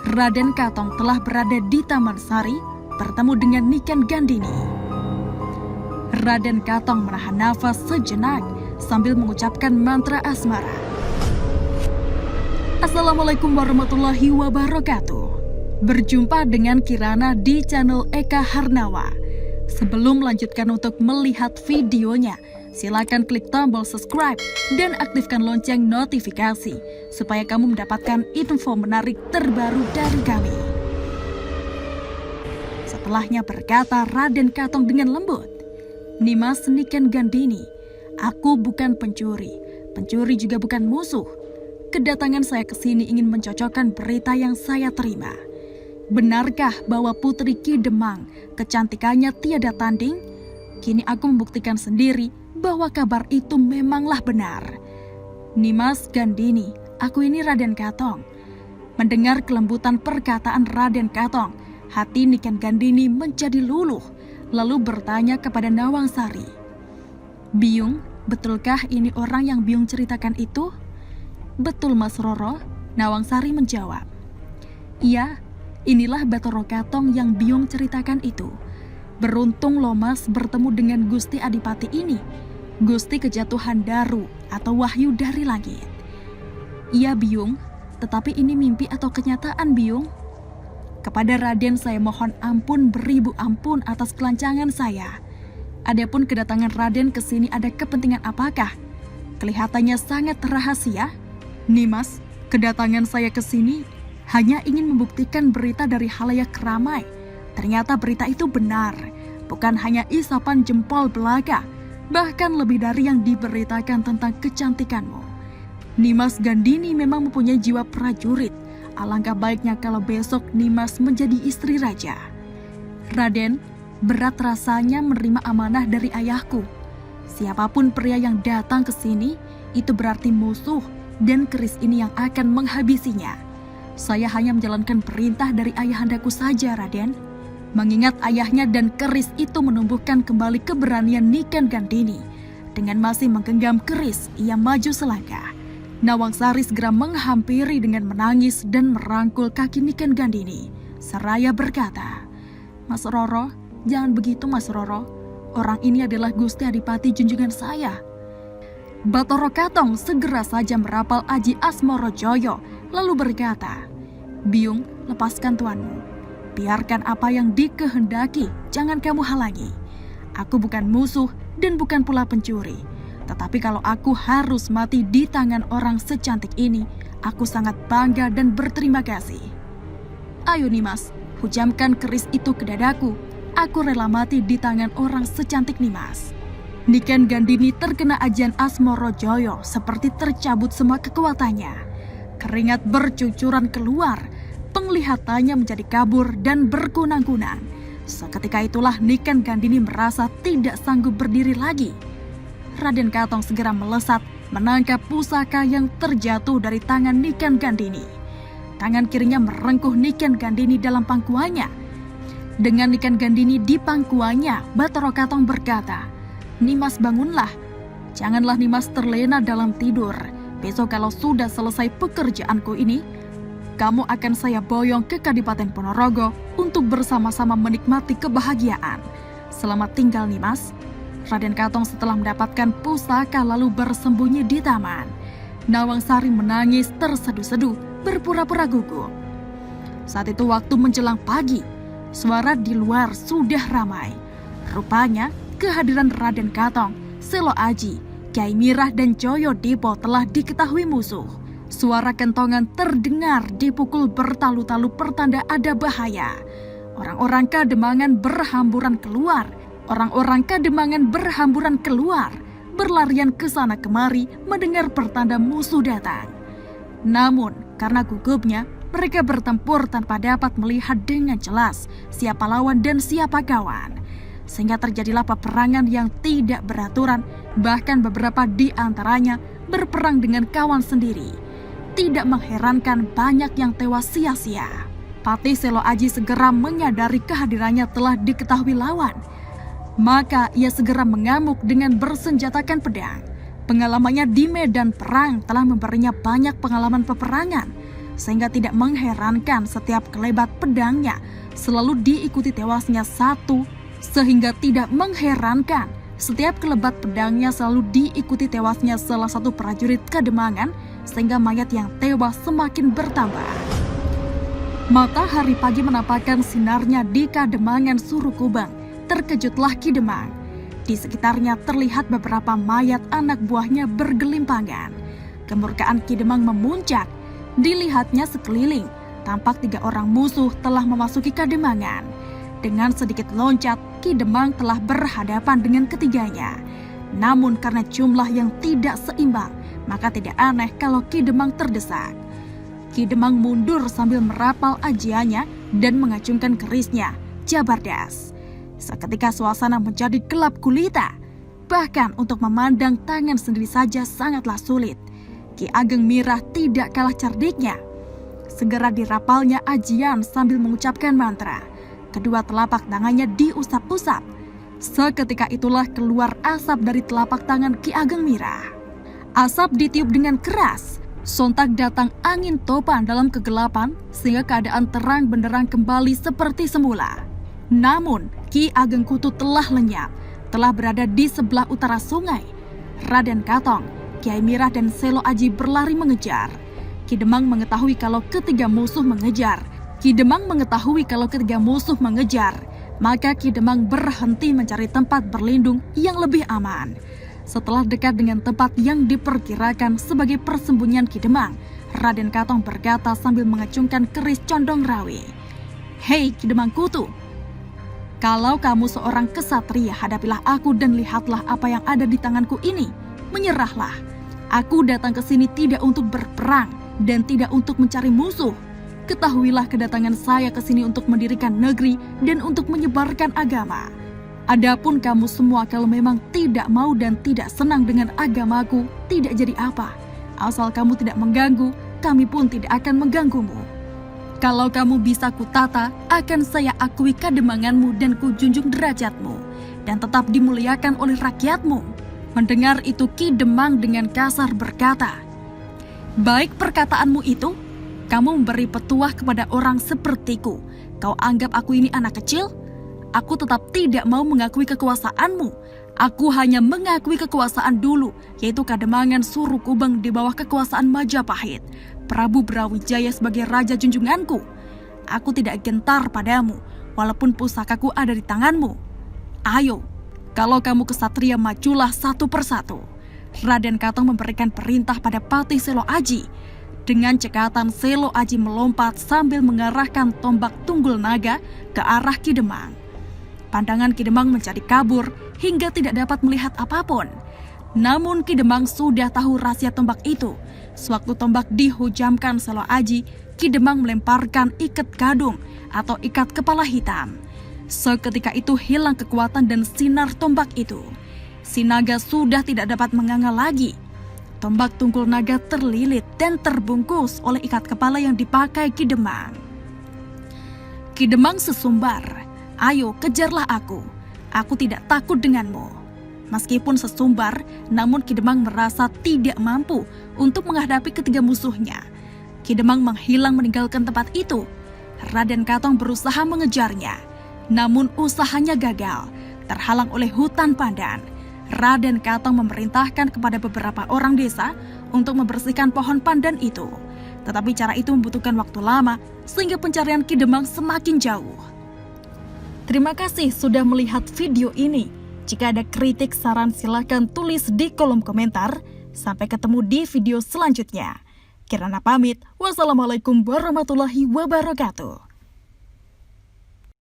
Raden Katong telah berada di Taman Sari bertemu dengan Niken Gandini. Raden Katong menahan nafas sejenak sambil mengucapkan mantra asmara. Assalamualaikum warahmatullahi wabarakatuh. Berjumpa dengan Kirana di channel Eka Harnawa. Sebelum melanjutkan untuk melihat videonya, silakan klik tombol subscribe dan aktifkan lonceng notifikasi supaya kamu mendapatkan info menarik terbaru dari kami. Setelahnya berkata Raden Katong dengan lembut, "Nimas Niken Gandini, aku bukan pencuri. Pencuri juga bukan musuh. Kedatangan saya ke sini ingin mencocokkan berita yang saya terima. Benarkah bahwa Putri Ki Demang kecantikannya tiada tanding? Kini aku membuktikan sendiri bahwa kabar itu memanglah benar. Nimas Gandini, aku ini Raden Katong." Mendengar kelembutan perkataan Raden Katong, hati Niken Gandini menjadi luluh, lalu bertanya kepada Nawang Sari, "Biung, betulkah ini orang yang Biung ceritakan itu?" "Betul Mas Roro," Nawang Sari menjawab. "Iya, inilah Batara Katong yang Biung ceritakan itu. Beruntung loh Mas bertemu dengan Gusti Adipati ini, Gusti Kejatuhan Daru atau Wahyu dari Langit." "Iya Biung, tetapi ini mimpi atau kenyataan Biung?" "Kepada Raden saya mohon ampun beribu ampun atas kelancangan saya. Adapun kedatangan Raden ke sini ada kepentingan apakah? Kelihatannya sangat rahasia." "Nimas, kedatangan saya ke sini hanya ingin membuktikan berita dari halayak ramai. Ternyata berita itu benar, bukan hanya isapan jempol belaka, bahkan lebih dari yang diberitakan tentang kecantikanmu. Nimas Gandini memang mempunyai jiwa prajurit. Alangkah baiknya kalau besok Nimas menjadi istri raja." "Raden, berat rasanya menerima amanah dari ayahku. Siapapun pria yang datang ke sini, itu berarti musuh, dan keris ini yang akan menghabisinya. Saya hanya menjalankan perintah dari ayahandaku saja, Raden." Mengingat ayahnya dan keris itu menumbuhkan kembali keberanian Niken Gandini. Dengan masih menggenggam keris, ia maju selangkah. Nawang Sari segera menghampiri dengan menangis dan merangkul kaki Niken Gandini, seraya berkata, "Mas Roro, jangan begitu Mas Roro. Orang ini adalah Gusti Adipati junjungan saya." Batara Katong segera saja merapal Aji Asmorojoyo, lalu berkata, "Biung, lepaskan tuanmu. Biarkan apa yang dikehendaki, jangan kamu halangi. Aku bukan musuh dan bukan pula pencuri. Tetapi kalau aku harus mati di tangan orang secantik ini, aku sangat bangga dan berterima kasih. Ayo Nimas, hujamkan keris itu ke dadaku. Aku rela mati di tangan orang secantik Nimas." Niken Gandini terkena ajian Asmorojoyo seperti tercabut semua kekuatannya. Keringat bercucuran keluar, penglihatannya menjadi kabur dan berkunang-kunang. Seketika itulah Niken Gandini merasa tidak sanggup berdiri lagi. Raden Katong segera melesat menangkap pusaka yang terjatuh dari tangan Niken Gandini. Tangan kirinya merengkuh Niken Gandini dalam pangkuannya. Dengan Niken Gandini di pangkuannya, Batara Katong berkata, "Nimas bangunlah. Janganlah Nimas terlena dalam tidur. Besok kalau sudah selesai pekerjaanku ini, kamu akan saya boyong ke Kadipaten Ponorogo untuk bersama-sama menikmati kebahagiaan. Selamat tinggal Nimas." Raden Katong setelah mendapatkan pusaka lalu bersembunyi di taman. Nawang Sari menangis terseduh-seduh, berpura-pura gugup. Saat itu waktu menjelang pagi, suara di luar sudah ramai. Rupanya kehadiran Raden Katong, Selo Aji, Kyai Mirah dan Joyo Dipo telah diketahui musuh. Suara kentongan terdengar dipukul bertalu-talu pertanda ada bahaya. Orang-orang Kademangan berhamburan keluar, berlarian ke sana kemari mendengar pertanda musuh datang. Namun, karena gugupnya, mereka bertempur tanpa dapat melihat dengan jelas siapa lawan dan siapa kawan. Sehingga terjadilah peperangan yang tidak beraturan, bahkan beberapa di antaranya berperang dengan kawan sendiri. Tidak mengherankan banyak yang tewas sia-sia. Patih Selo Aji segera menyadari kehadirannya telah diketahui lawan. Maka ia segera mengamuk dengan bersenjatakan pedang. Pengalamannya di medan perang telah memberinya banyak pengalaman peperangan. sehingga tidak mengherankan setiap kelebat pedangnya selalu diikuti tewasnya satu, sehingga tidak mengherankan setiap kelebat pedangnya selalu diikuti tewasnya salah satu prajurit Kademangan, sehingga mayat yang tewas semakin bertambah. Matahari pagi menampakkan sinarnya di Kademangan Surukubang. Terkejutlah Ki Demang. Di sekitarnya terlihat beberapa mayat anak buahnya bergelimpangan. Kemurkaan Ki Demang memuncak. Dilihatnya sekeliling, tampak 3 orang musuh telah memasuki Kademangan. Dengan sedikit loncat, Ki Demang telah berhadapan dengan ketiganya. Namun karena jumlah yang tidak seimbang, maka tidak aneh kalau Ki Demang terdesak. Ki Demang mundur sambil merapal ajiannya dan mengacungkan kerisnya, Jabardas. Seketika suasana menjadi gelap gulita. Bahkan untuk memandang tangan sendiri saja sangatlah sulit. Ki Ageng Mirah tidak kalah cerdiknya. Segera dirapalnya ajian sambil mengucapkan mantra. Kedua telapak tangannya diusap-usap. Seketika itulah keluar asap dari telapak tangan Ki Ageng Mirah. Asap ditiup dengan keras. Sontak datang angin topan dalam kegelapan sehingga keadaan terang benderang kembali seperti semula. Namun, Ki Ageng Kutu telah lenyap, telah berada di sebelah utara sungai. Raden Katong, Kiai Mirah dan Selo Aji berlari mengejar. Ki Demang mengetahui kalau ketiga musuh mengejar. Maka Ki Demang berhenti mencari tempat berlindung yang lebih aman. Setelah dekat dengan tempat yang diperkirakan sebagai persembunyian Ki Demang, Raden Katong berkata sambil mengacungkan keris condong rawi. "Hei Ki Demang Kutu, kalau kamu seorang kesatria, hadapilah aku dan lihatlah apa yang ada di tanganku ini. Menyerahlah. Aku datang ke sini tidak untuk berperang dan tidak untuk mencari musuh. Ketahuilah kedatangan saya ke sini untuk mendirikan negeri dan untuk menyebarkan agama. Adapun kamu semua kalau memang tidak mau dan tidak senang dengan agamaku, tidak jadi apa. Asal kamu tidak mengganggu, kami pun tidak akan mengganggumu. Kalau kamu bisa kutata, akan saya akui kademanganmu dan kujunjung derajatmu, dan tetap dimuliakan oleh rakyatmu." Mendengar itu Ki Demang dengan kasar berkata, "Baik perkataanmu itu, kamu memberi petuah kepada orang sepertiku. Kau anggap aku ini anak kecil? Aku tetap tidak mau mengakui kekuasaanmu. Aku hanya mengakui kekuasaan dulu, yaitu Kademangan Surukubang di bawah kekuasaan Majapahit, Prabu Brawijaya sebagai raja junjunganku. Aku tidak gentar padamu, walaupun pusakaku ada di tanganmu. Ayo, kalau kamu kesatria majulah satu persatu." Raden Katong memberikan perintah pada Patih Selo Aji. Dengan cekatan Selo Aji melompat sambil mengarahkan tombak Tunggul Naga ke arah Ki Demang. Pandangan Ki Demang menjadi kabur hingga tidak dapat melihat apapun. Namun Ki Demang sudah tahu rahasia tombak itu. Sewaktu tombak dihujamkan Selo Aji, Ki Demang melemparkan ikat gadung atau ikat kepala hitam. Seketika itu hilang kekuatan dan sinar tombak itu. Si naga sudah tidak dapat menganga lagi. Tombak Tunggul Naga terlilit dan terbungkus oleh ikat kepala yang dipakai Ki Demang. Ki Demang sesumbar, "Ayo kejarlah aku. Aku tidak takut denganmu." Meskipun sesumbar, namun Ki Demang merasa tidak mampu untuk menghadapi ketiga musuhnya. Ki Demang menghilang meninggalkan tempat itu. Raden Katong berusaha mengejarnya, namun usahanya gagal, terhalang oleh hutan pandan. Raden Katong memerintahkan kepada beberapa orang desa untuk membersihkan pohon pandan itu. Tetapi cara itu membutuhkan waktu lama, sehingga pencarian Ki Demang semakin jauh. Terima kasih sudah melihat video ini. Jika ada kritik, saran, silahkan tulis di kolom komentar. Sampai ketemu di video selanjutnya. Kirana pamit. Wassalamualaikum warahmatullahi wabarakatuh.